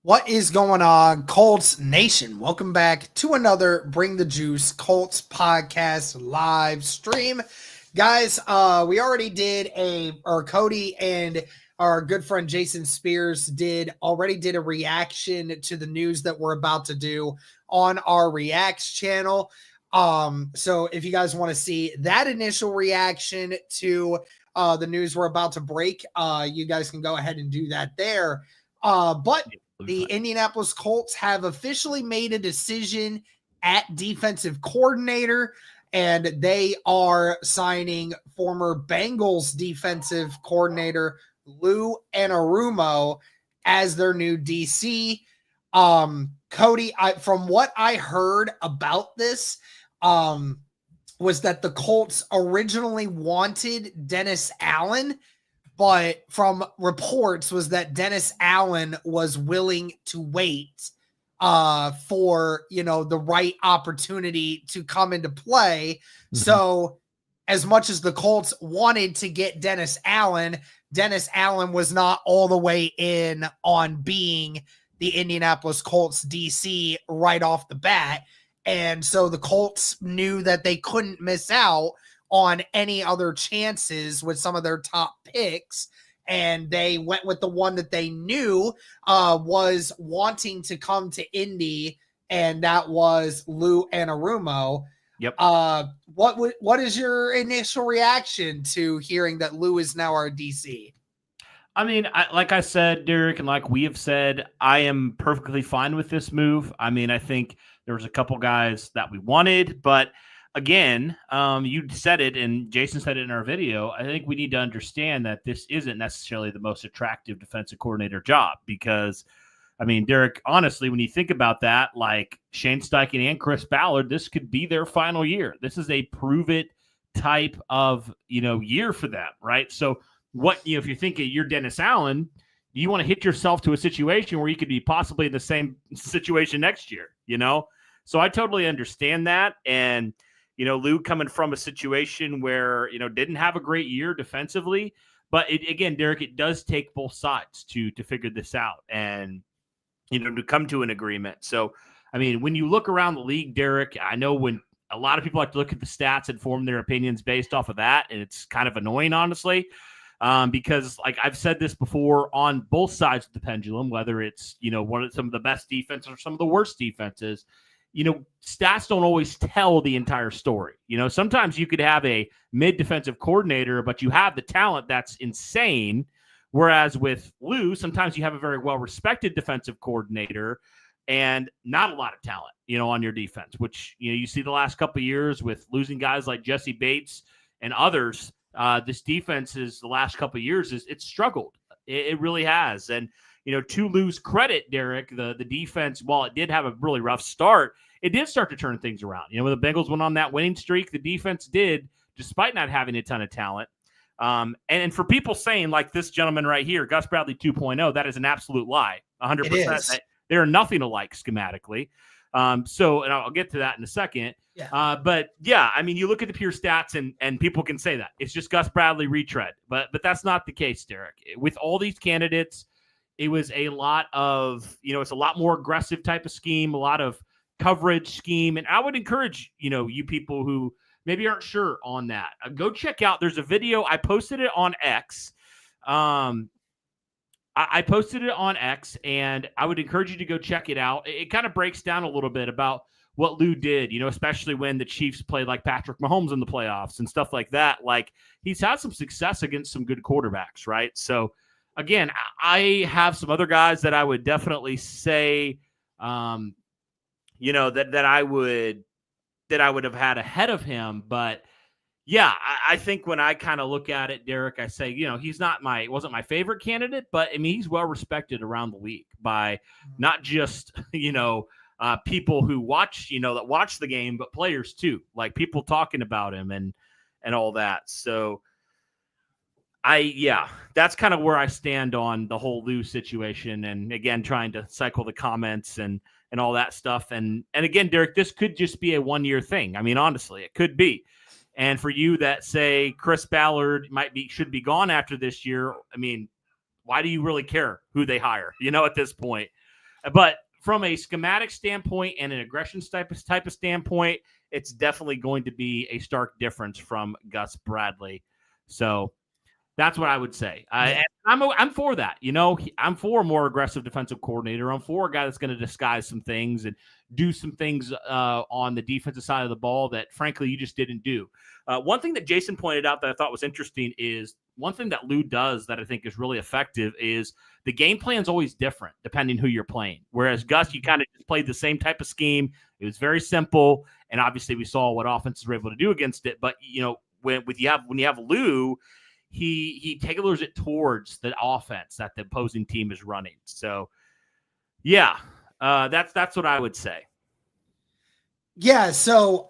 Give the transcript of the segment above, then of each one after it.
What is going on, Colts Nation? Welcome back to another Bring the Juice Colts podcast live stream. Guys, we already did Cody and our good friend Jason Spears already did a reaction to the news that we're about to do on our Reacts channel. So if you guys want to see that initial reaction to the news we're about to break, you guys can go ahead and do that there. But the Indianapolis Colts have officially made a decision at defensive coordinator, and they are signing former Bengals defensive coordinator Lou Anarumo as their new DC. Cody, from what I heard about this, was that the Colts originally wanted Dennis Allen, but from reports was that Dennis Allen was willing to wait for, the right opportunity to come into play. Mm-hmm. So as much as the Colts wanted to get Dennis Allen was not all the way in on being the Indianapolis Colts DC right off the bat. And so the Colts knew that they couldn't miss out on any other chances with some of their top picks, and they went with the one that they knew was wanting to come to Indy, and that was Lou Anarumo. Yep. What is your initial reaction to hearing that Lou is now our DC? I mean, like I said, Derek, and like we have said, I am perfectly fine with this move. I mean, I think there was a couple guys that we wanted, but again, you said it, and Jason said it in our video. I think we need to understand that this isn't necessarily the most attractive defensive coordinator job because, I mean, Derek, honestly, when you think about that, like Shane Steichen and Chris Ballard, this could be their final year. This is a prove-it type of, year for them, right? So if you're thinking you're Dennis Allen, you want to hit yourself to a situation where you could be possibly in the same situation next year, So I totally understand that, and Lou coming from a situation where, didn't have a great year defensively. But again, Derek, it does take both sides to figure this out and, to come to an agreement. So, I mean, when you look around the league, Derek, I know when a lot of people like to look at the stats and form their opinions based off of that. And it's kind of annoying, honestly, because like I've said this before on both sides of the pendulum, whether it's, some of the best defenses or some of the worst defenses, stats don't always tell the entire story. Sometimes you could have a mid-defensive coordinator, but you have the talent that's insane. Whereas with Lou, sometimes you have a very well-respected defensive coordinator and not a lot of talent, on your defense, which, you see the last couple of years with losing guys like Jesse Bates and others. This defense is the last couple of years it's struggled. It really has. And, to Lou's credit, Derek, the defense, while it did have a really rough start, it did start to turn things around. When the Bengals went on that winning streak, the defense did, despite not having a ton of talent. And for people saying, like this gentleman right here, Gus Bradley 2.0, that is an absolute lie. 100%. They are nothing alike schematically. And I'll get to that in a second. Yeah. But yeah, I mean, you look at the pure stats and people can say that it's just Gus Bradley retread, but that's not the case, Derek. With all these candidates, it was a lot of, it's a lot more aggressive type of scheme, a lot of coverage scheme. And I would encourage, you people who maybe aren't sure on that, go check out, there's a video. I posted it on X. I posted it on X, and I would encourage you to go check it out. It kind of breaks down a little bit about what Lou did, especially when the Chiefs played like Patrick Mahomes in the playoffs and stuff like that. Like, he's had some success against some good quarterbacks, right? So, again, I have some other guys that I would definitely say, that I would have had ahead of him. But yeah, I think when I kind of look at it, Derek, I say, he's wasn't my favorite candidate, but I mean, he's well respected around the league by not just, people who watch, that watch the game, but players too, like people talking about him and all that. So that's kind of where I stand on the whole Lou situation. And again, trying to cycle the comments and all that stuff. And again, Derek, this could just be a 1-year thing. I mean, honestly, it could be. And for you that say Chris Ballard should be gone after this year, I mean, why do you really care who they hire, at this point? But from a schematic standpoint and an aggression type of standpoint, it's definitely going to be a stark difference from Gus Bradley. So that's what I would say. I'm for that. I'm for a more aggressive defensive coordinator. I'm for a guy that's going to disguise some things and do some things on the defensive side of the ball that, frankly, you just didn't do. One thing that Jason pointed out that I thought was interesting is one thing that Lou does that I think is really effective is the game plan is always different depending who you're playing. Whereas Gus, you kind of just played the same type of scheme. It was very simple, and obviously we saw what offenses were able to do against it. But when you have Lou, he tailors it towards the offense that the opposing team is running. So, yeah, that's what I would say. Yeah. So,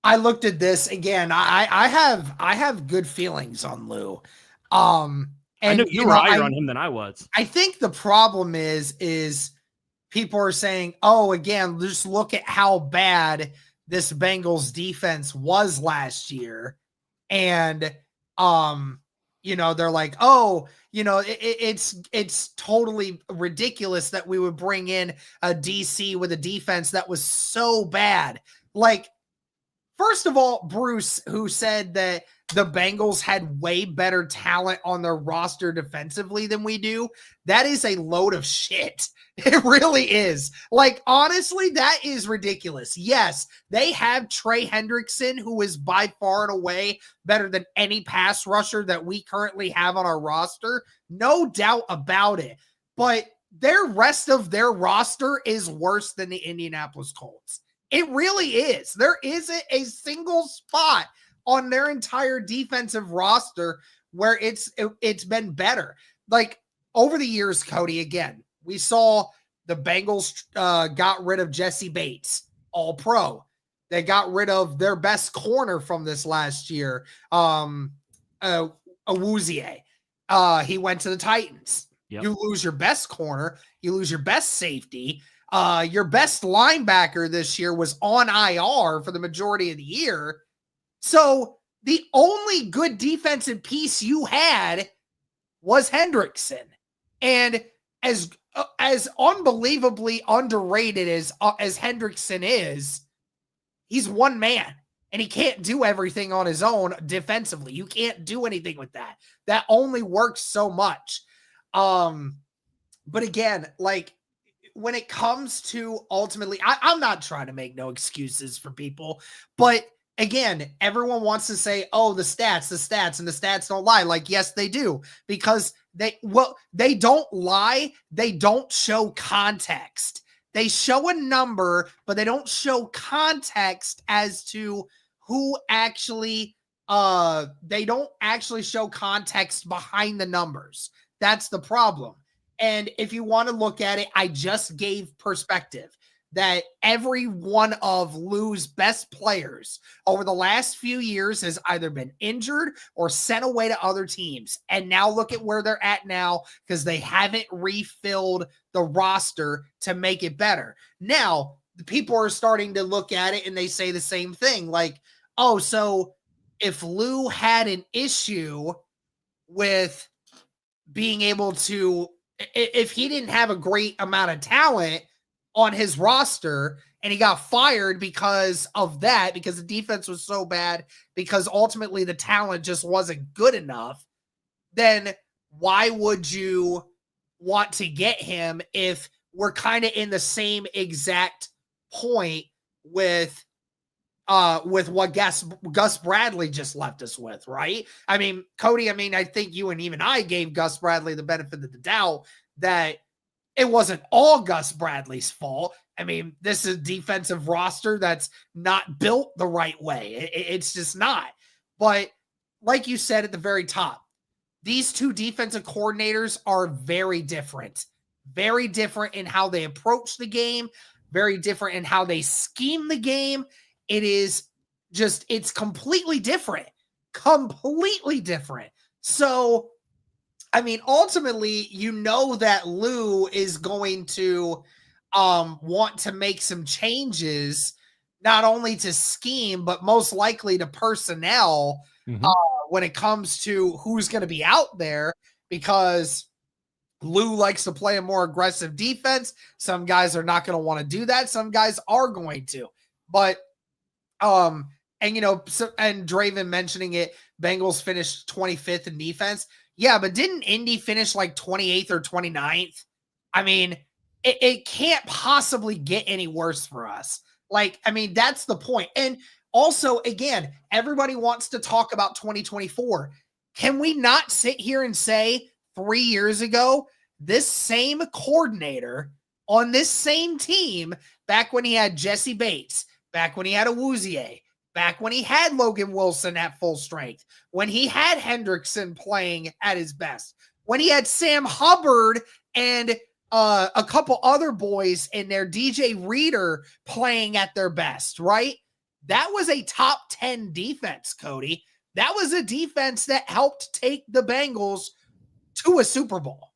I looked at this again. I have good feelings on Lou. And I know you were higher on him than I was. I think the problem is people are saying, oh, again, just look at how bad this Bengals defense was last year. And they're like, oh, it's totally ridiculous that we would bring in a DC with a defense that was so bad. Like, first of all, Bruce, who said that the Bengals had way better talent on their roster defensively than we do, that is a load of shit. It really is. Like, honestly, that is ridiculous. Yes, they have Trey Hendrickson, who is by far and away better than any pass rusher that we currently have on our roster. No doubt about it. But their rest of their roster is worse than the Indianapolis Colts. It really is. There isn't a single spot on their entire defensive roster where it's been better. Like, over the years, Cody, again, we saw the Bengals got rid of Jesse Bates, all pro. They got rid of their best corner from this last year, Awuzie. He went to the Titans. Yep. You lose your best corner. You lose your best safety. Your best linebacker this year was on IR for the majority of the year. So the only good defensive piece you had was Hendrickson. And as unbelievably underrated as Hendrickson is, he's one man and he can't do everything on his own defensively. You can't do anything with that. That only works so much. But again, like, when it comes to ultimately, I'm not trying to make no excuses for people, but again, everyone wants to say, oh, the stats, and the stats don't lie. Like, yes, they do, because they don't lie. They don't show context. They show a number, but they don't show context as to who actually, they don't actually show context behind the numbers. That's the problem. And if you want to look at it, I just gave perspective that every one of Lou's best players over the last few years has either been injured or sent away to other teams. And now look at where they're at now, because they haven't refilled the roster to make it better. Now, the people are starting to look at it and they say the same thing. Like, oh, so if Lou had an issue with being able to, if he didn't have a great amount of talent on his roster and he got fired because of that, because the defense was so bad, because ultimately the talent just wasn't good enough, then why would you want to get him if we're kind of in the same exact point with what Gus Bradley just left us with, right? I mean, Cody, I think you and even I gave Gus Bradley the benefit of the doubt that it wasn't all Gus Bradley's fault. I mean, this is a defensive roster that's not built the right way. It's just not. But like you said at the very top, these two defensive coordinators are very different in how they approach the game, very different in how they scheme the game. It is just, it's completely different. So, I mean, ultimately, you know that Lou is going to want to make some changes, not only to scheme, but most likely to personnel when it comes to who's going to be out there, because Lou likes to play a more aggressive defense. Some guys are not going to want to do that. Some guys are going to. But, and Draven mentioning it, Bengals finished 25th in defense. Yeah, but didn't Indy finish like 28th or 29th? I mean, it can't possibly get any worse for us. Like, I mean, that's the point. And also, again, everybody wants to talk about 2024. Can we not sit here and say 3 years ago, this same coordinator on this same team, back when he had Jesse Bates, back when he had Awuzie, back when he had Logan Wilson at full strength, when he had Hendrickson playing at his best, when he had Sam Hubbard and a couple other boys in there, DJ Reader playing at their best, right? That was a top 10 defense, Cody. That was a defense that helped take the Bengals to a Super Bowl.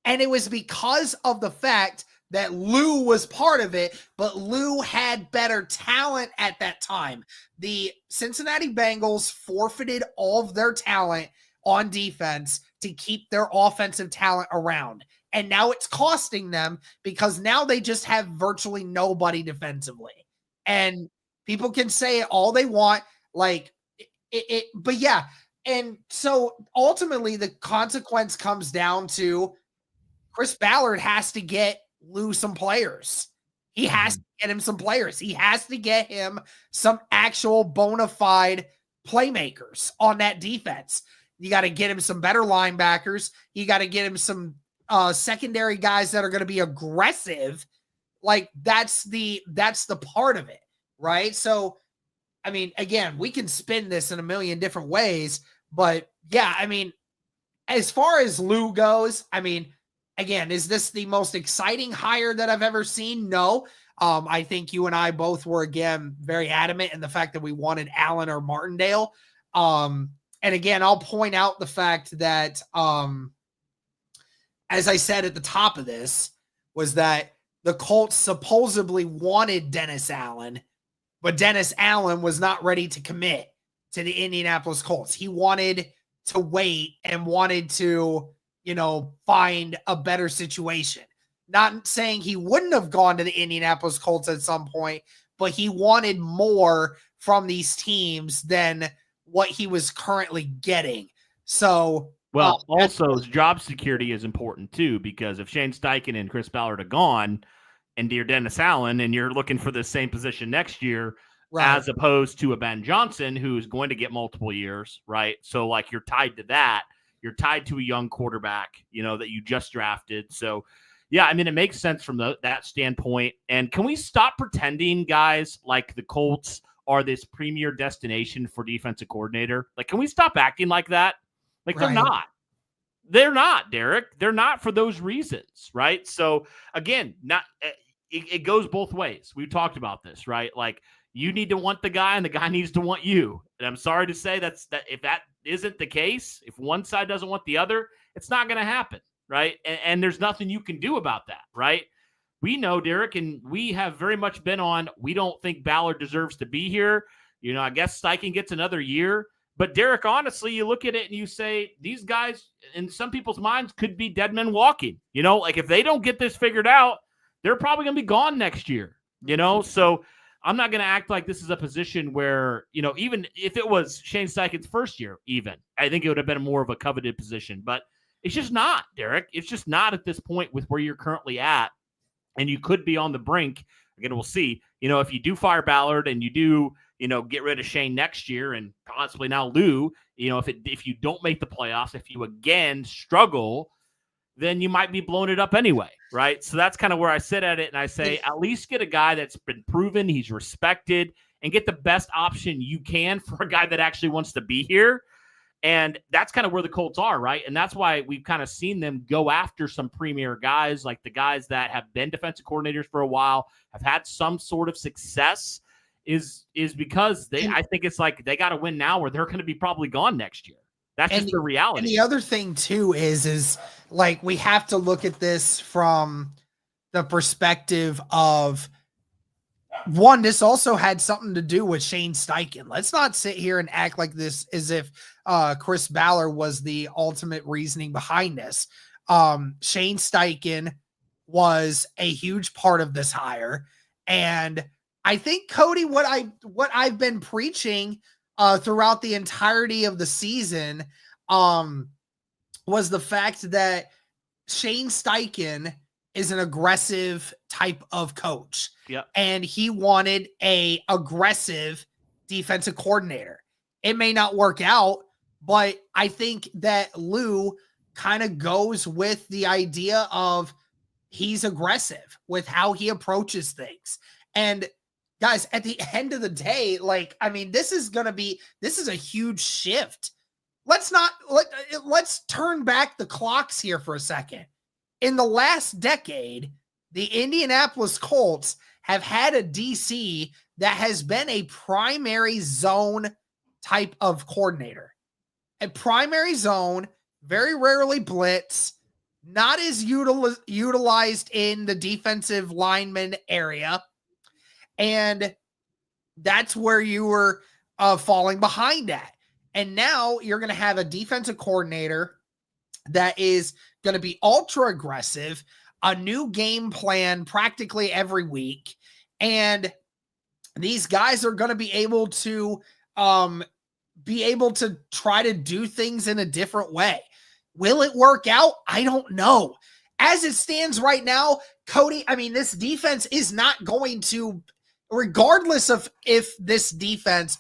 And it was because of the fact that Lou was part of it, but Lou had better talent at that time. The Cincinnati Bengals forfeited all of their talent on defense to keep their offensive talent around. And now it's costing them because now they just have virtually nobody defensively. And people can say all they want, like but yeah. And so ultimately the consequence comes down to Chris Ballard has to get Lou some players. He has to get him some players. He has to get him some actual bona fide playmakers on that defense. You got to get him some better linebackers. You got to get him some secondary guys that are going to be aggressive. Like that's the part of it, right? So, I mean, again, we can spin this in a million different ways, but yeah, I mean, as far as Lou goes, I mean, again, is this the most exciting hire that I've ever seen? No. I think you and I both were, again, very adamant in the fact that we wanted Allen or Martindale. And again, I'll point out the fact that, as I said at the top of this, was that the Colts supposedly wanted Dennis Allen, but Dennis Allen was not ready to commit to the Indianapolis Colts. He wanted to wait and wanted to, find a better situation. Not saying he wouldn't have gone to the Indianapolis Colts at some point, but he wanted more from these teams than what he was currently getting. So, well, also job security is important too, because if Shane Steichen and Chris Ballard are gone and you're Dennis Allen and you're looking for the same position next year, right, as opposed to a Ben Johnson who's going to get multiple years, right? So like you're tied to that. You're tied to a young quarterback, that you just drafted. So, yeah, I mean, it makes sense from that standpoint. And can we stop pretending, guys, like the Colts are this premier destination for defensive coordinator? Like, can we stop acting like that? Like, right. They're not, Derek. They're not for those reasons, right? So, again, it goes both ways. We've talked about this, right? Like, you need to want the guy and the guy needs to want you. And I'm sorry to say that if that isn't the case, if one side doesn't want the other, it's not going to happen, right? And there's nothing you can do about that, right? We know, Derek, and we have very much been on, we don't think Ballard deserves to be here. I guess Steichen gets another year. But, Derek, honestly, you look at it and you say, these guys, in some people's minds, could be dead men walking. Like if they don't get this figured out, they're probably going to be gone next year, So I'm not going to act like this is a position where, even if it was Shane Steichen's first year, I think it would have been more of a coveted position. But it's just not, Derek. It's just not at this point with where you're currently at. And you could be on the brink. Again, we'll see. If you do fire Ballard and you do, get rid of Shane next year and possibly now Lou, if you don't make the playoffs, if you again struggle, then you might be blowing it up anyway, right? So that's kind of where I sit at it, and I say at least get a guy that's been proven, he's respected, and get the best option you can for a guy that actually wants to be here. And that's kind of where the Colts are, right? And that's why we've kind of seen them go after some premier guys, like the guys that have been defensive coordinators for a while, have had some sort of success, is because I think it's like they got to win now or they're going to be probably gone next year. That's just the reality. And the other thing too is like we have to look at this from the perspective of one, this also had something to do with Shane Steichen. Let's not sit here and act like this as if Chris Ballard was the ultimate reasoning behind this. Shane Steichen was a huge part of this hire. And I think, Cody, what I've been preaching throughout the entirety of the season was the fact that Shane Steichen is an aggressive type of coach. Yep. And he wanted a aggressive defensive coordinator. It may not work out, but I think that Lou kind of goes with the idea of he's aggressive with how he approaches things. And guys, at the end of the day, like, I mean, this is a huge shift. Let's turn back the clocks here for a second. In the last decade, the Indianapolis Colts have had a DC that has been a primary zone type of coordinator. A primary zone, very rarely blitz, not as utilized in the defensive lineman area. And that's where you were falling behind at. And now you're going to have a defensive coordinator that is going to be ultra aggressive, a new game plan practically every week. And these guys are going to be able to try to do things in a different way. Will it work out? I don't know. As it stands right now, Cody, I mean, this defense is not going to, regardless of if this defense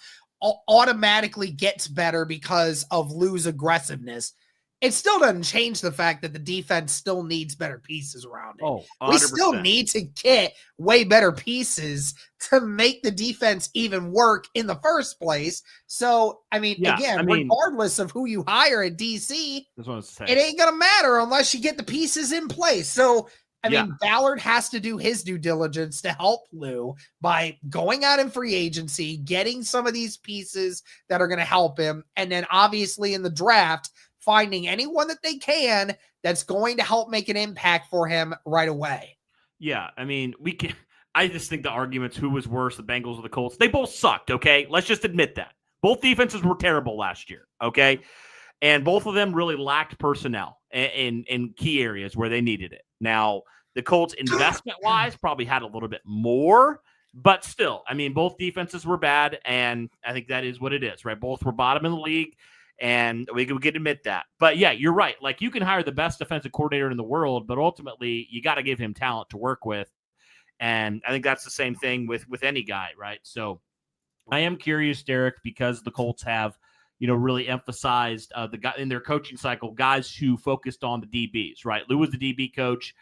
automatically gets better because of Lou's aggressiveness, it still doesn't change the fact that the defense still needs better pieces around it. Oh, 100%. We still need to get way better pieces to make the defense even work in the first place. So, I mean, regardless of who you hire at DC, it ain't going to matter unless you get the pieces in place. So, I mean, Ballard has to do his due diligence to help Lou by going out in free agency, getting some of these pieces that are going to help him. And then obviously in the draft, finding anyone that they can that's going to help make an impact for him right away. Yeah, I mean, I just think the arguments, who was worse, the Bengals or the Colts, they both sucked, okay? Let's just admit that. Both defenses were terrible last year, okay? And both of them really lacked personnel in key areas where they needed it. Now, the Colts, investment-wise, probably had a little bit more, but still, I mean, both defenses were bad, and I think that is what it is, right? Both were bottom in the league, and we can admit that. But, yeah, you're right. Like, you can hire the best defensive coordinator in the world, but ultimately, you got to give him talent to work with, and I think that's the same thing with any guy, right? So I am curious, Derek, because the Colts have, really emphasized the guy in their coaching cycle, guys who focused on the DBs, right? Lou was the DB coach,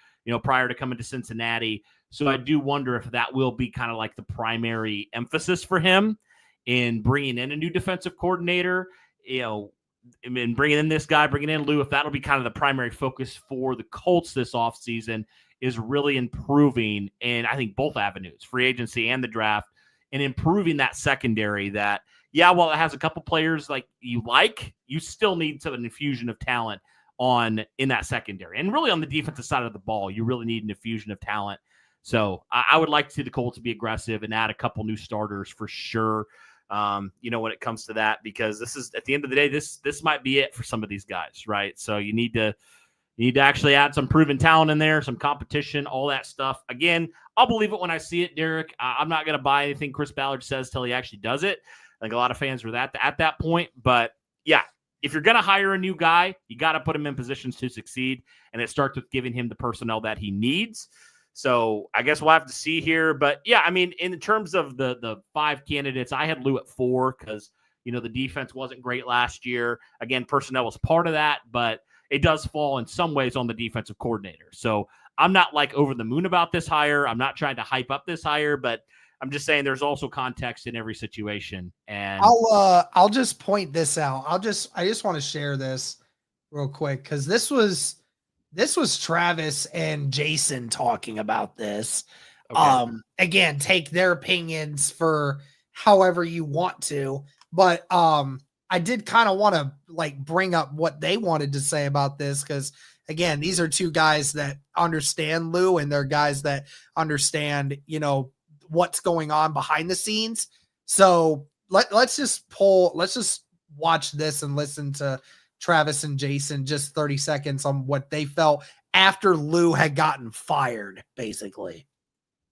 prior to coming to Cincinnati. So I do wonder if that will be kind of like the primary emphasis for him in bringing in a new defensive coordinator, and bringing in this guy, bringing in Lou, if that'll be kind of the primary focus for the Colts this offseason, is really improving in, I think, both avenues, free agency and the draft, and improving that secondary that, while it has a couple players you still need an infusion of talent in that secondary. And really on the defensive side of the ball, you really need an infusion of talent. So I would like to see the Colts be aggressive and add a couple new starters for sure. When it comes to that, because this is, at the end of the day, this might be it for some of these guys, right? So you need to actually add some proven talent in there, some competition, all that stuff. Again, I'll believe it when I see it, Derek. I'm not going to buy anything Chris Ballard says till he actually does it. I think a lot of fans were at that point. But, if you're going to hire a new guy, you got to put him in positions to succeed, and it starts with giving him the personnel that he needs. So I guess we'll have to see here. But, I mean, in terms of the 5 candidates, I had Lou at 4 because, the defense wasn't great last year. Again, personnel was part of that, but it does fall in some ways on the defensive coordinator. So I'm not over the moon about this hire. I'm not trying to hype up this hire, but I'm just saying there's also context in every situation. And I'll just point this out. I just want to share this real quick because this was Travis and Jason talking about this. Okay. Again, take their opinions for however you want to, but I did kind of want to bring up what they wanted to say about this because, again, these are two guys that understand Lou, and they're guys that understand, what's going on behind the scenes. So let's just watch this and listen to Travis and Jason just 30 seconds on what they felt after Lou had gotten fired, basically.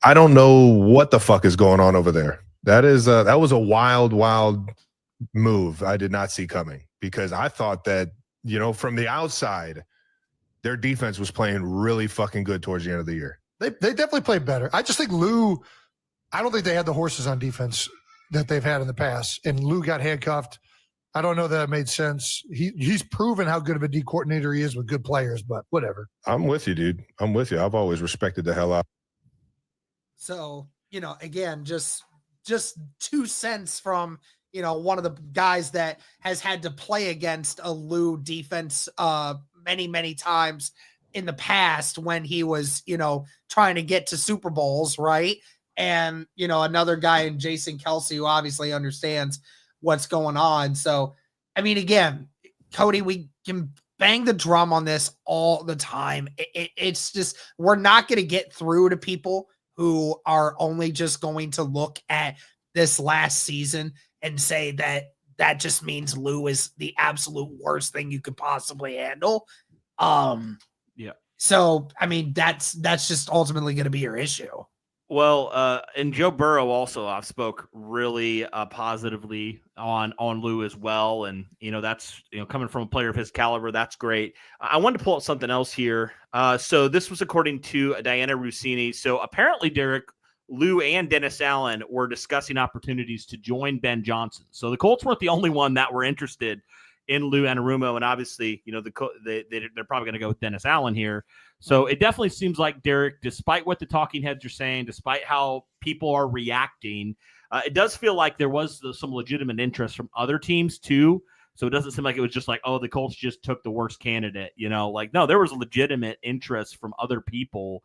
I don't know what the fuck is going on over there. That was a wild move I did not see coming, because I thought that, from the outside, their defense was playing really fucking good towards the end of the year. They definitely played better. I just think Lou, I don't think they had the horses on defense that they've had in the past, and Lou got handcuffed. I don't know that it made sense. He's proven how good of a D coordinator he is with good players, but whatever. I'm with you, dude. I'm with you. I've always respected the hell out. So, again, just 2 cents from, one of the guys that has had to play against a Lou defense many, many times in the past when he was, trying to get to Super Bowls, right? And, another guy in Jason Kelsey, who obviously understands what's going on. So, I mean, again, Cody, we can bang the drum on this all the time. It's just, we're not going to get through to people who are only just going to look at this last season and say that just means Lou is the absolute worst thing you could possibly handle. Yeah. So, I mean, that's just ultimately going to be your issue. Well, and Joe Burrow also spoke really positively on Lou as well. And, that's, coming from a player of his caliber, that's great. I wanted to pull out something else here. So this was according to Diana Rossini. So apparently, Derek, Lou and Dennis Allen were discussing opportunities to join Ben Johnson. So the Colts weren't the only one that were interested in Lou Anarumo, and obviously, they're probably going to go with Dennis Allen here. So it definitely seems like, Derek, despite what the talking heads are saying, despite how people are reacting, it does feel like there was some legitimate interest from other teams too. So it doesn't seem like it was just like, oh, the Colts just took the worst candidate, no, there was legitimate interest from other people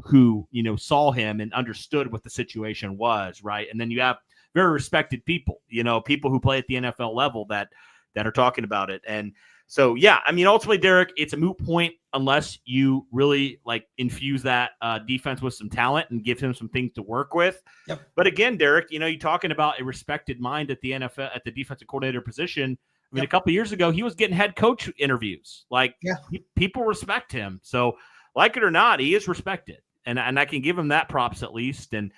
who, saw him and understood what the situation was, right? And then you have very respected people, people who play at the NFL level that are talking about it. And so, yeah, I mean, ultimately, Derek, it's a moot point unless you really infuse that defense with some talent and give him some things to work with. Yep. But again, Derek, you're talking about a respected mind at the NFL, at the defensive coordinator position. I mean, a couple of years ago, he was getting head coach interviews. People respect him. So, like it or not, he is respected. And I can give him that props at least. And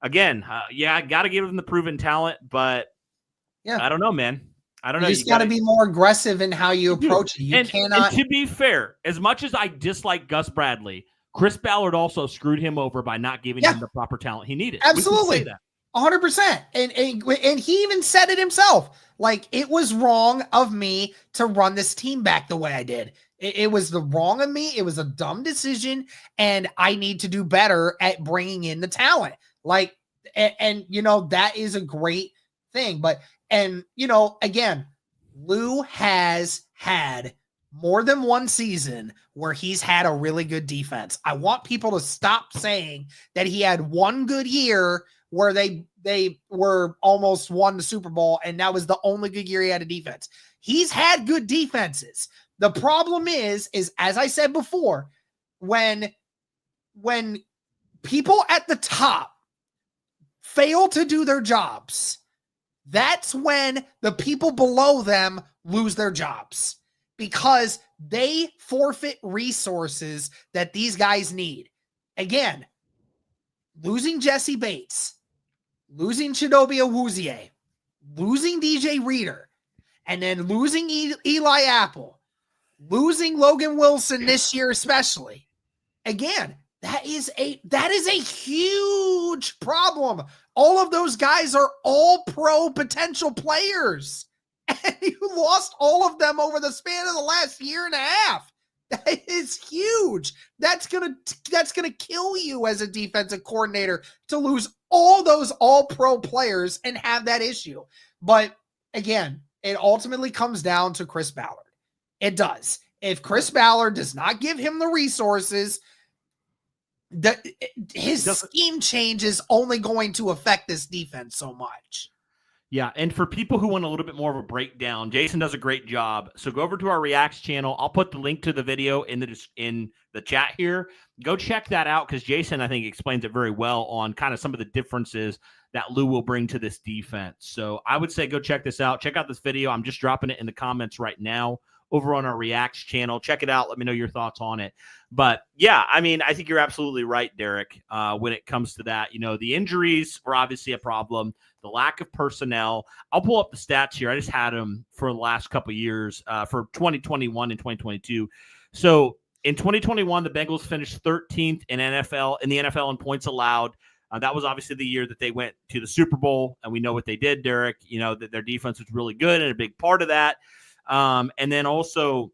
again, I got to give him the proven talent, but I don't know, man. I don't know. You just got to be more aggressive in how you approach it. You cannot. And to be fair, as much as I dislike Gus Bradley, Chris Ballard also screwed him over by not giving him the proper talent he needed. Absolutely. 100%. And he even said it himself. It was wrong of me to run this team back the way I did. It was the wrong of me. It was a dumb decision. And I need to do better at bringing in the talent. That is a great thing. But, again, Lou has had more than one season where he's had a really good defense. I want people to stop saying that he had one good year where they were almost won the Super Bowl, and that was the only good year he had a defense. He's had good defenses. The problem is as I said before, when people at the top fail to do their jobs, that's when the people below them lose their jobs, because they forfeit resources that these guys need. Again, losing Jesse Bates, losing Chidobe Awuzie, losing DJ Reader, and then losing Eli Apple, losing Logan Wilson this year especially. Again, that is a huge problem. All of those guys are all pro potential players, and you lost all of them over the span of the last year and a half. That is huge. That's gonna kill you as a defensive coordinator to lose all those all-pro players and have that issue. But again, it ultimately comes down to Chris Ballard. It does. If Chris Ballard does not give him the resources, his scheme change is only going to affect this defense so much. Yeah, and for people who want a little bit more of a breakdown, Jason does a great job. So go over to our Reacts channel. I'll put the link to the video in the chat here. Go check that out, because Jason, I think, explains it very well on kind of some of the differences that Lou will bring to this defense. So I would say go check this out. Check out this video. I'm just dropping it in the comments right now over on our Reacts channel. Check it out. Let me know your thoughts on it. But yeah, I mean, I think you're absolutely right, Derek, when it comes to that. The injuries were obviously a problem, the lack of personnel. I'll pull up the stats here. I just had them for the last couple of years for 2021 and 2022. So in 2021, the Bengals finished 13th in the NFL in points allowed. That was obviously the year that they went to the Super Bowl, and we know what they did, Derek. That their defense was really good and a big part of that. And then also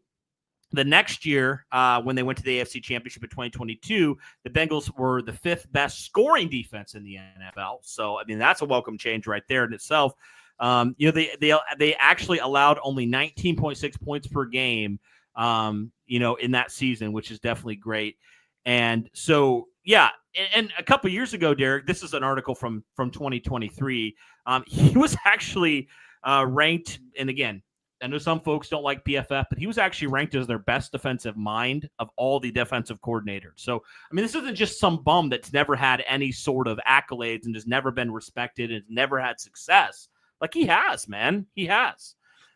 the next year, when they went to the AFC Championship in 2022, the Bengals were the 5th best scoring defense in the NFL. So, I mean, that's a welcome change right there in itself. They actually allowed only 19.6 points per game, in that season, which is definitely great. And so, yeah, and a couple of years ago, Derek, this is an article from 2023. He was actually ranked, and again, I know some folks don't like PFF, but he was actually ranked as their best defensive mind of all the defensive coordinators. So, I mean, this isn't just some bum that's never had any sort of accolades and has never been respected and never had success. Like, he has, man. He has.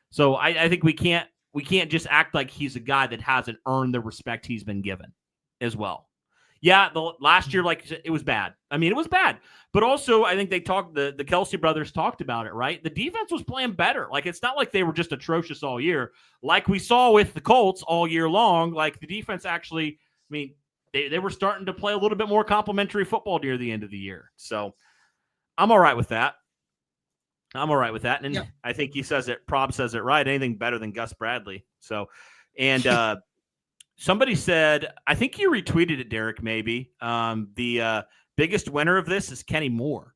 So I think we can't just act like he's a guy that hasn't earned the respect he's been given as well. Yeah, the last year, like it was bad. I mean, it was bad. But also, I think the Kelsey brothers talked about it, right? The defense was playing better. Like, it's not like they were just atrocious all year. Like we saw with the Colts all year long, like the defense actually, I mean, they were starting to play a little bit more complimentary football near the end of the year. So I'm all right with that. And yeah. I think Prob says it right. Anything better than Gus Bradley. So, and somebody said, I think you retweeted it, Derek, maybe. The biggest winner of this is Kenny Moore.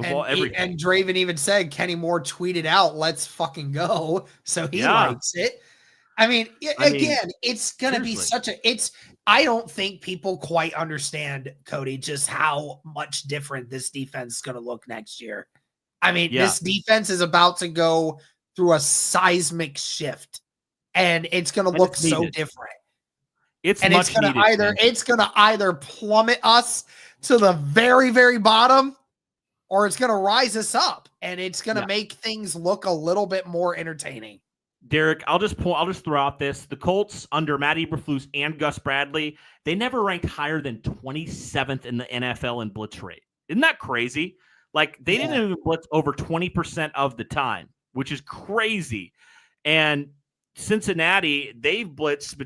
And Draven even said Kenny Moore tweeted out, "Let's fucking go." So he likes it. I mean, it's going to be I don't think people quite understand, Cody, just how much different this defense is going to look next year. I mean, this defense is about to go through a seismic shift, and it's going to look so different. It's going to either plummet us to the very, very bottom, or it's going to rise us up, and it's going to make things look a little bit more entertaining. Derek, I'll just throw out this. The Colts under Matt Eberflus and Gus Bradley, they never ranked higher than 27th in the NFL in blitz rate. Isn't that crazy? Like, they didn't even blitz over 20% of the time, which is crazy. And Cincinnati, they've blitzed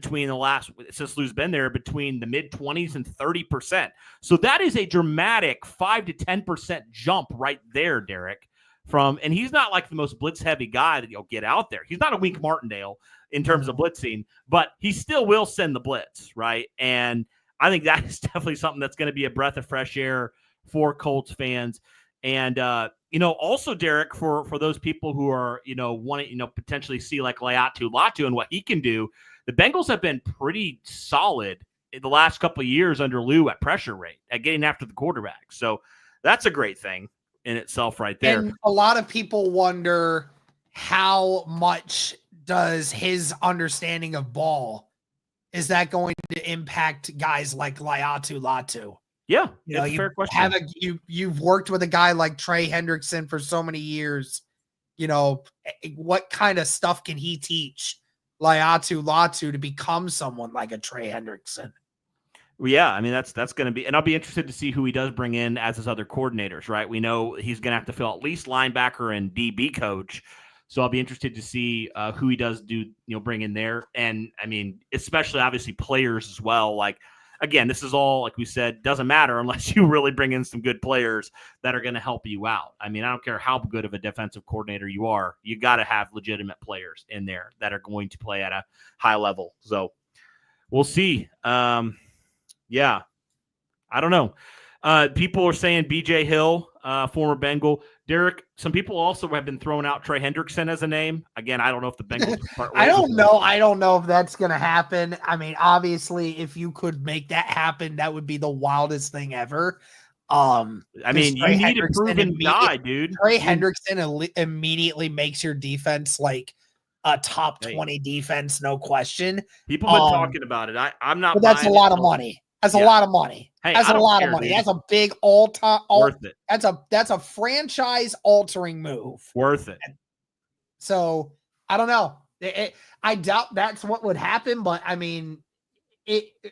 since Lou's been there, between the mid-20s and 30%. So that is a dramatic 5 to 10% jump right there, Derek. And he's not like the most blitz-heavy guy that you'll get out there. He's not a Wink Martindale in terms of blitzing, but he still will send the blitz, right? And I think that is definitely something that's going to be a breath of fresh air for Colts fans. And, also, Derek, for those people who are, wanting, potentially see like Latu and what he can do, the Bengals have been pretty solid in the last couple of years under Lou at pressure rate, at getting after the quarterback. So that's a great thing in itself right there. And a lot of people wonder, how much does his understanding of ball, is that going to impact guys like Latu? Yeah, that's a fair question. You've worked with a guy like Trey Hendrickson for so many years. What kind of stuff can he teach Latu to become someone like a Trey Hendrickson? Well, yeah, I mean, that's going to be, and I'll be interested to see who he does bring in as his other coordinators, right? We know he's going to have to fill at least linebacker and DB coach. So I'll be interested to see who he does bring in there. And I mean, especially obviously players as well. Like, again, this is all, like we said, doesn't matter unless you really bring in some good players that are going to help you out. I mean, I don't care how good of a defensive coordinator you are. You got to have legitimate players in there that are going to play at a high level. So we'll see. Yeah, I don't know. People are saying BJ Hill, former Bengal. Derek, some people also have been throwing out Trey Hendrickson as a name. Again, I don't know if the Bengals part ways. I don't know if that's going to happen. I mean, obviously, if you could make that happen, that would be the wildest thing ever. I mean, you need a proven guy, dude. Trey Hendrickson immediately makes your defense like a top 20 defense, no question. People have been talking about it. I'm not. But that's a lot of money. That's a lot of money. Hey, that's a lot of money. Dude. That's a big all-time. Worth it. That's a franchise-altering move. Worth it. So I don't know. I doubt that's what would happen, but I mean,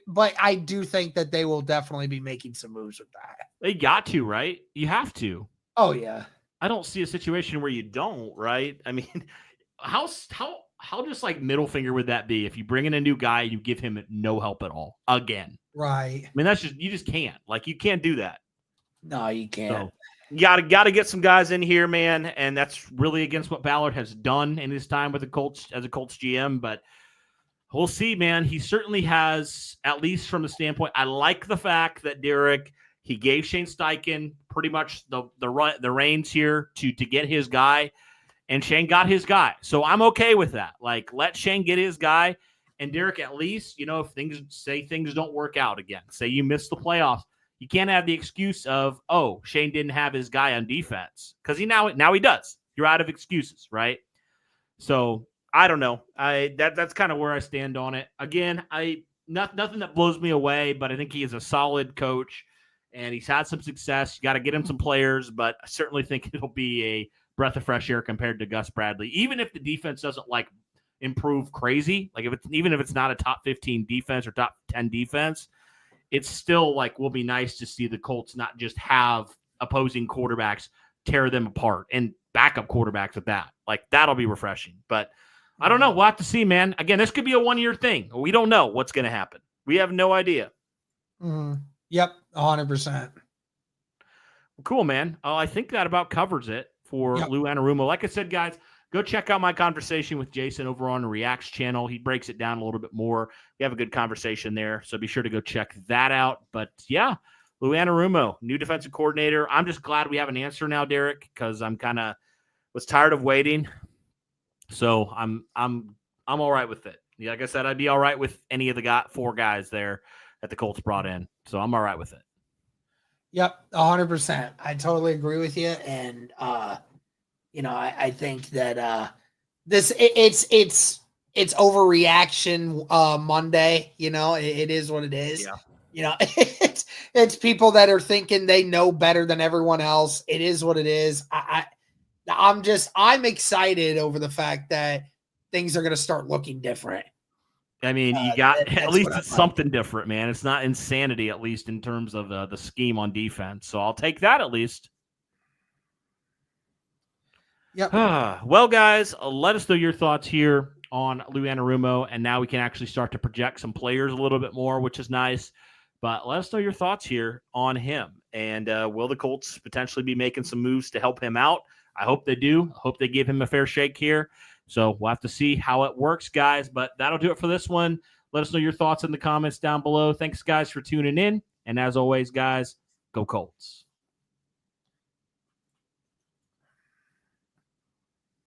but I do think that they will definitely be making some moves with that. They got to, right? You have to. Oh yeah. I don't see a situation where you don't, right? I mean, how just like middle finger would that be if you bring in a new guy and you give him no help at all again? Right. I mean, you just can't. Like, you can't do that. No, you can't. So, you gotta get some guys in here, man, and that's really against what Ballard has done in his time with the Colts as a Colts GM. But we'll see, man. He certainly has, at least from the standpoint. I like the fact that Derek, he gave Shane Steichen pretty much the reins here to get his guy, and Shane got his guy. So I'm okay with that. Like, let Shane get his guy, and Derek, at least, if things don't work out again, say you miss the playoffs, you can't have the excuse of, oh, Shane didn't have his guy on defense, because now he does. You're out of excuses, right? So I don't know. That's kind of where I stand on it. Again, nothing that blows me away, but I think he is a solid coach, and he's had some success. You got to get him some players, but I certainly think it'll be a breath of fresh air compared to Gus Bradley. Even if the defense doesn't improve crazy, like even if it's not a top 15 defense or top 10 defense, it's still will be nice to see the Colts not just have opposing quarterbacks tear them apart, and backup quarterbacks at that. That'll be refreshing. But I don't know. We'll have to see, man. Again, this could be a one-year thing. We don't know what's going to happen. We have no idea. Yep, 100%. Cool, man. I think that about covers it for Lou Anarumo. Like I said, guys, go check out my conversation with Jason over on the Reacts channel. He breaks it down a little bit more. We have a good conversation there, so be sure to go check that out. But yeah, Lou Anarumo, new defensive coordinator. I'm just glad we have an answer now, Derek, because I'm kind of was tired of waiting. So I'm all right with it. Like I said, I'd be all right with any of the four guys there that the Colts brought in. So I'm all right with it. Yep, 100%. I totally agree with you, and I think that it's overreaction Monday. It is what it is. Yeah. It's people that are thinking they know better than everyone else. It is what it is. I'm excited over the fact that things are going to start looking different. I mean, you got at least it's something different, man. It's not insanity, at least in terms of the scheme on defense. So I'll take that at least. Yep. Well, guys, let us know your thoughts here on Lou Anarumo, and now we can actually start to project some players a little bit more, which is nice. But let us know your thoughts here on him, and will the Colts potentially be making some moves to help him out? I hope they do. I hope they give him a fair shake here. So we'll have to see how it works, guys. But that'll do it for this one. Let us know your thoughts in the comments down below. Thanks, guys, for tuning in. And as always, guys, go Colts.